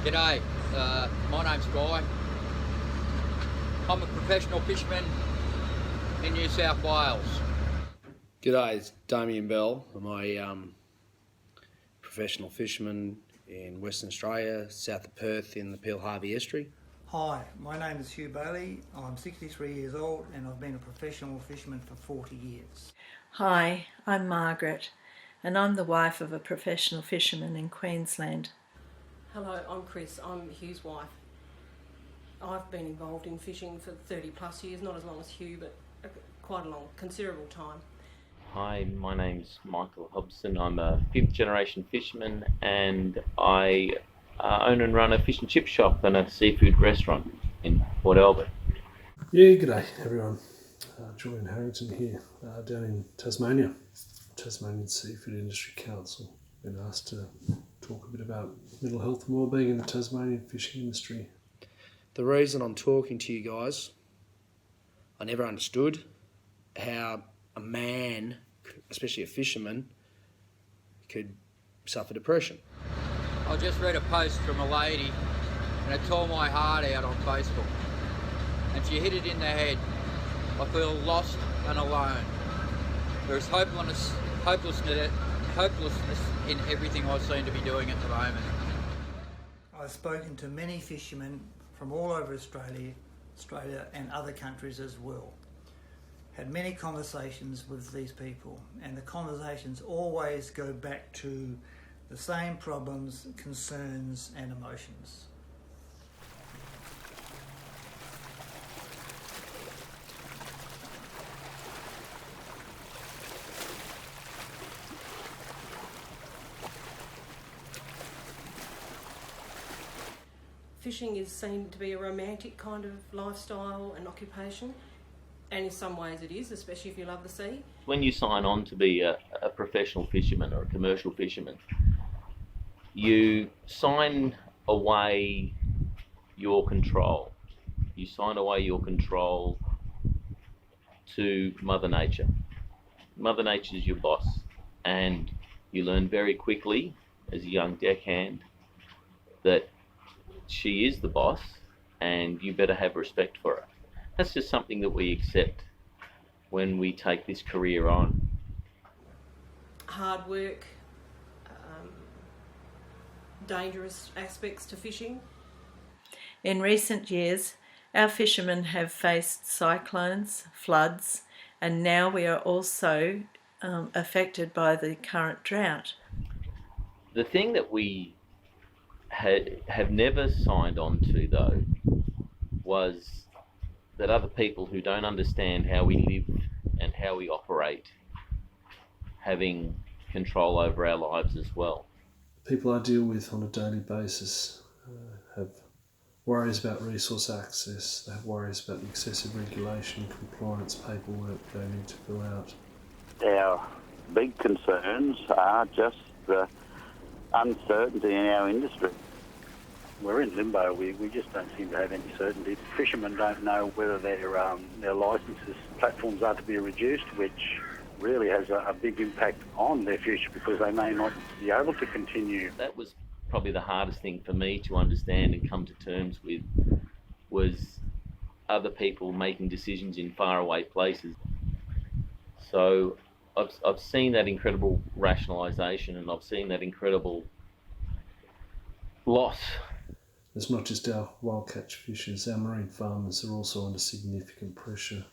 G'day, my name's Guy. I'm a professional fisherman in New South Wales. G'day, it's Damien Bell. I'm a professional fisherman in Western Australia, south of Perth in the Peel Harvey Estuary. Hi, my name is Hugh Bailey. I'm 63 years old and I've been a professional fisherman for 40 years. Hi, I'm Margaret and I'm the wife of a professional fisherman in Queensland. Hello, I'm Chris. I'm Hugh's wife. I've been involved in fishing for 30 plus years, not as long as Hugh, but quite a long, considerable time. Hi, my name's Michael Hobson. I'm a fifth generation fisherman and I own and run a fish and chip shop and a seafood restaurant in Port Albert. Yeah, g'day everyone. Julian Harrington here, down in Tasmania, Tasmanian Seafood Industry Council. Been asked to talk a bit about mental health and wellbeing in the Tasmanian fishing industry. The reason I'm talking to you guys, I never understood how a man, especially a fisherman, could suffer depression. I just read a post from a lady and it tore my heart out on Facebook. And she hit it in the head. I feel lost and alone. There's hopelessness in everything I seem to be doing at the moment. I've spoken to many fishermen from all over Australia and other countries as well. Had many conversations with these people, and the conversations always go back to the same problems, concerns and emotions. Fishing is seen to be a romantic kind of lifestyle and occupation, and in some ways it is, especially if you love the sea. When you sign on to be a professional fisherman or a commercial fisherman, you sign away your control. You sign away your control to Mother Nature. Mother Nature is your boss, and you learn very quickly as a young deckhand that she is the boss and you better have respect for her. That's just something that we accept when we take this career on. Hard work, dangerous aspects to fishing. In recent years, our fishermen have faced cyclones, floods, and now we are also affected by the current drought. The thing that we have never signed on to, though, was that other people who don't understand how we live and how we operate having control over our lives as well. People I deal with on a daily basis have worries about resource access, they have worries about the excessive regulation, compliance, paperwork they need to fill out. Our big concerns are just the uncertainty in our industry. We're in limbo. We just don't seem to have any certainty. Fishermen don't know whether their licences platforms are to be reduced, which really has a big impact on their future because they may not be able to continue. That was probably the hardest thing for me to understand and come to terms with, was other people making decisions in faraway places. So I've seen that incredible rationalisation and I've seen that incredible loss. It's not just our wild catch fishers, our marine farmers are also under significant pressure.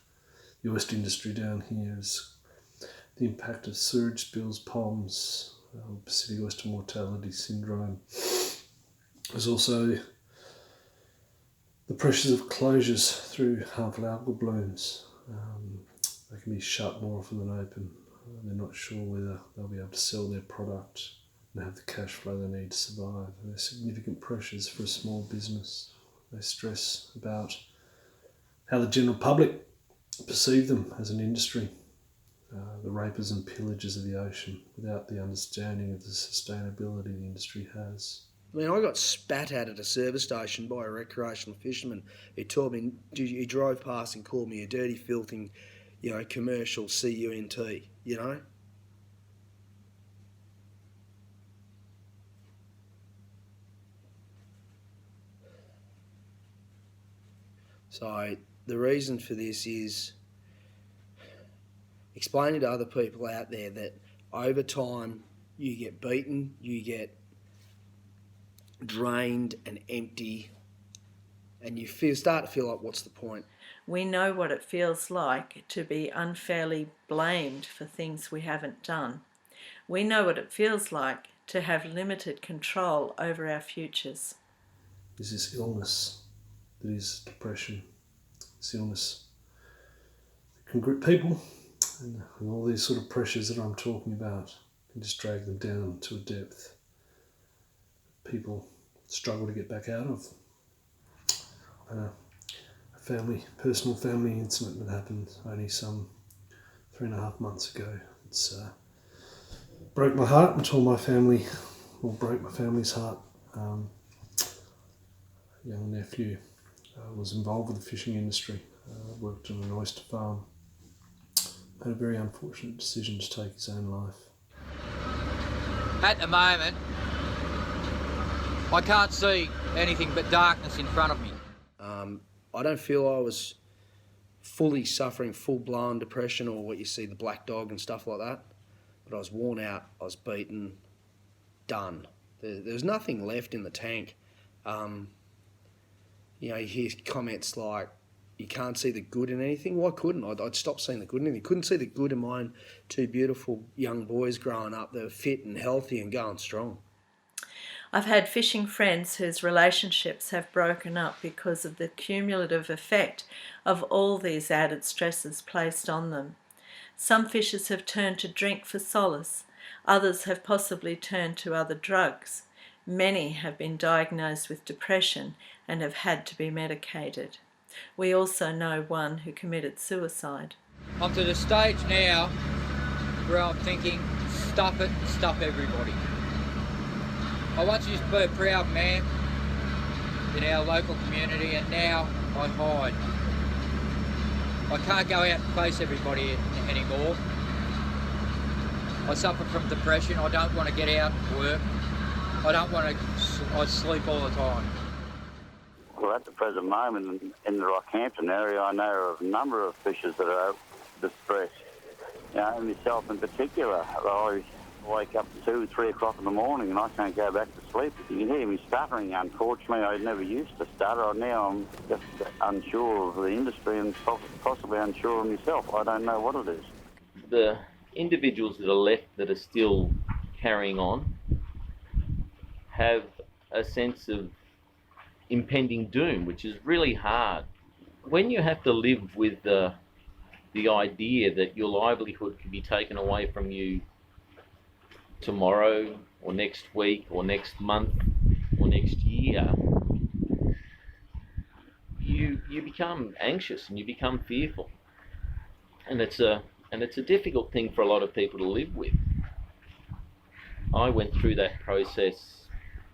The oyster industry down here is the impact of sewage spills, POMs, Pacific oyster mortality syndrome. There's also the pressures of closures through harmful algal blooms. They can be shut more often than open. They're not sure whether they'll be able to sell their product and have the cash flow they need to survive. There's significant pressures for a small business. They stress about how the general public perceive them as an industry, the rapers and pillagers of the ocean, without the understanding of the sustainability the industry has. I mean, I got spat at a service station by a recreational fisherman who told me, he drove past and called me a dirty, filthy, commercial cunt, So the reason for this is explaining to other people out there that over time you get beaten, you get drained and empty, and you start to feel like, what's the point? We know what it feels like to be unfairly blamed for things we haven't done. We know what it feels like to have limited control over our futures. There's this illness that is depression. This illness that can grip people, and all these sort of pressures that I'm talking about can just drag them down to a depth people struggle to get back out of. A personal family incident that happened only some 3.5 months ago. It's broke my heart and broke my family's heart. A young nephew was involved with the fishing industry, worked on an oyster farm, made a very unfortunate decision to take his own life. At the moment, I can't see anything but darkness in front of me. I don't feel I was fully suffering full-blown depression or what you see, the black dog and stuff like that, but I was worn out, I was beaten, done. There's nothing left in the tank. You hear comments like, you can't see the good in anything. Why couldn't I? I'd stop seeing the good in anything. Couldn't see the good in mine two beautiful young boys growing up that were fit and healthy and going strong. I've had fishing friends whose relationships have broken up because of the cumulative effect of all these added stresses placed on them. Some fishers have turned to drink for solace. Others have possibly turned to other drugs. Many have been diagnosed with depression and have had to be medicated. We also know one who committed suicide. I'm to the stage now where I'm thinking, stuff it, stuff everybody. I once used to be a proud man in our local community, and now I hide. I can't go out and face everybody anymore. I suffer from depression. I don't want to get out and work. I sleep all the time. Well, at the present moment in the Rockhampton area, I know of a number of fishers that are distressed. Myself in particular, I wake up at 2, 3 o'clock in the morning and I can't go back to sleep. You can hear me stuttering. Unfortunately, I never used to stutter. Now I'm just unsure of the industry and possibly unsure of myself. I don't know what it is. The individuals that are left that are still carrying on have a sense of impending doom, which is really hard. When you have to live with the idea that your livelihood can be taken away from you tomorrow or next week or next month or next year, you become anxious and you become fearful, and it's a difficult thing for a lot of people to live with. I went through that process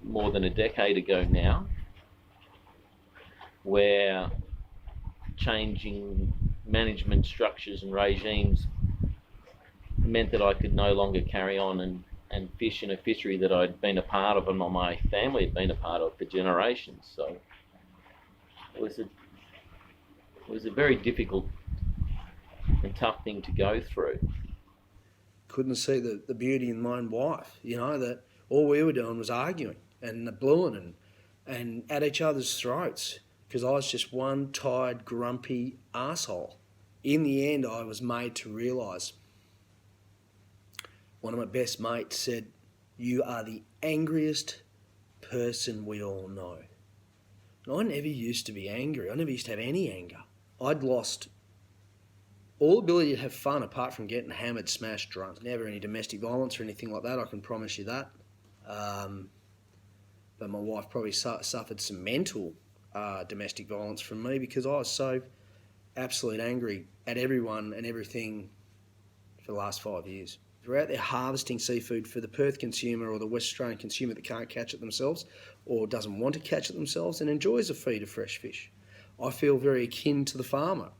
more than a decade ago now, where changing management structures and regimes meant that I could no longer carry on and fish in a fishery that I'd been a part of and my family had been a part of for generations. So it was a very difficult and tough thing to go through. Couldn't see the beauty in my own wife, that all we were doing was arguing and blueing and at each other's throats because I was just one tired, grumpy arsehole. In the end, I was made to realise. One of my best mates said, "You are the angriest person we all know." And I never used to be angry. I never used to have any anger. I'd lost all ability to have fun apart from getting hammered, smashed, drunk. Never any domestic violence or anything like that, I can promise you that. But my wife probably suffered some mental domestic violence from me because I was so absolute angry at everyone and everything for the last 5 years. We're out there harvesting seafood for the Perth consumer or the West Australian consumer that can't catch it themselves or doesn't want to catch it themselves and enjoys a feed of fresh fish. I feel very akin to the farmer.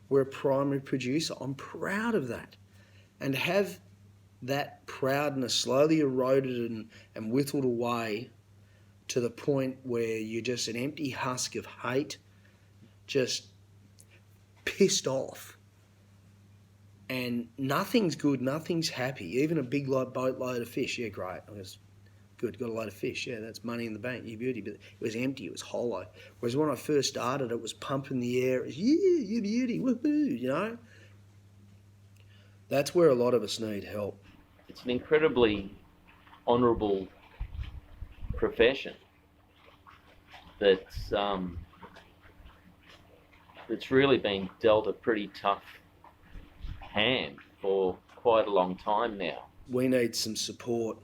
We're a primary producer. I'm proud of that. And to have that proudness slowly eroded and whittled away to the point where you're just an empty husk of hate, just pissed off. And nothing's good, nothing's happy. Even a big boatload of fish, yeah, great. I was good, got a load of fish, yeah, that's money in the bank, you beauty. But it was empty, it was hollow. Whereas when I first started, it was pumping the air, it was, yeah, you beauty, woohoo, you know? That's where a lot of us need help. It's an incredibly honourable profession that's really been dealt a pretty tough hand for quite a long time now. We need some support.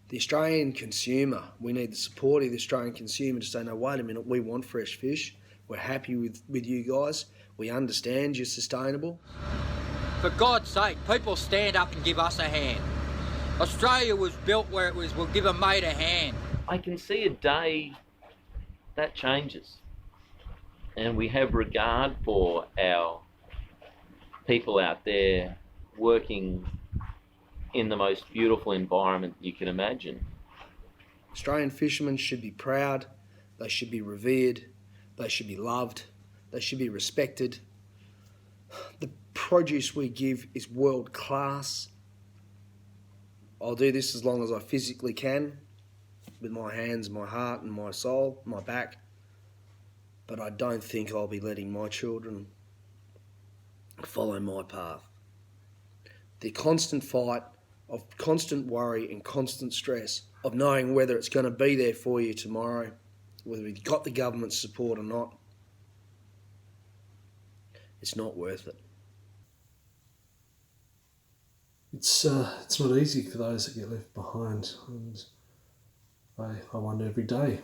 The Australian consumer, we need the support of the Australian consumer to say, no, wait a minute, we want fresh fish. We're happy with you guys. We understand you're sustainable. For God's sake, people stand up and give us a hand. Australia was built where it was, we'll give a mate a hand. I can see a day that changes and we have regard for our people out there working in the most beautiful environment you can imagine. Australian fishermen should be proud, they should be revered, they should be loved, they should be respected. The produce we give is world class. I'll do this as long as I physically can, with my hands, my heart and my soul, my back. But I don't think I'll be letting my children follow my path. The constant fight of constant worry and constant stress of knowing whether it's going to be there for you tomorrow, whether you've got the government's support or not, it's not worth it. It's not easy for those that get left behind, and I wonder every day,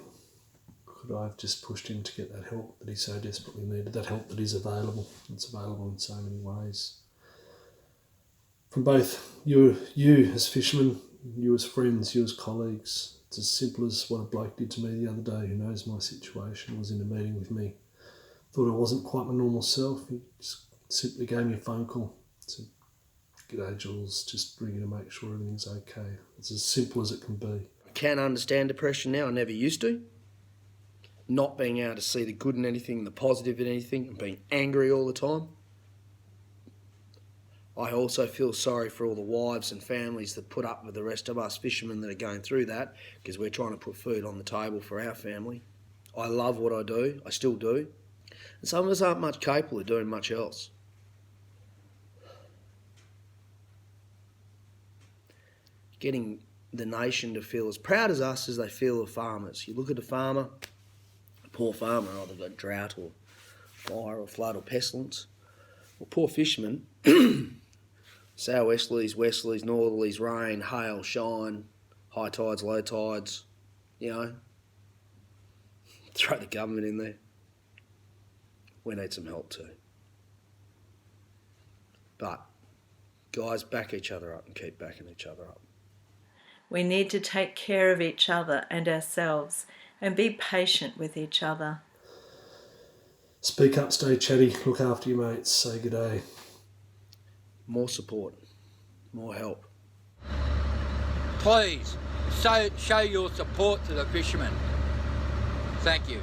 could I have just pushed him to get that help that he so desperately needed, that help that is available. It's available in so many ways. From both you as fishermen, you as friends, you as colleagues. It's as simple as what a bloke did to me the other day who knows my situation, was in a meeting with me. Thought I wasn't quite my normal self. He just simply gave me a phone call. Said, "G'day Jules, just ringing to make sure everything's okay." It's as simple as it can be. I can understand depression now, I never used to. Not being able to see the good in anything, the positive in anything, and being angry all the time. I also feel sorry for all the wives and families that put up with the rest of us fishermen that are going through that, because we're trying to put food on the table for our family. I love what I do, I still do. And some of us aren't much capable of doing much else. Getting the nation to feel as proud as us as they feel of farmers. You look at a farmer, a poor farmer, oh, they've got drought or fire or flood or pestilence. Well, poor fishermen, sou'westerlies, westerlies, northerlies, rain, hail, shine, high tides, low tides, you know. Throw the government in there. We need some help too. But guys, back each other up and keep backing each other up. We need to take care of each other and ourselves and be patient with each other. Speak up, stay chatty, look after your mates, say good day. More support, more help. Please, show your support to the fishermen. Thank you.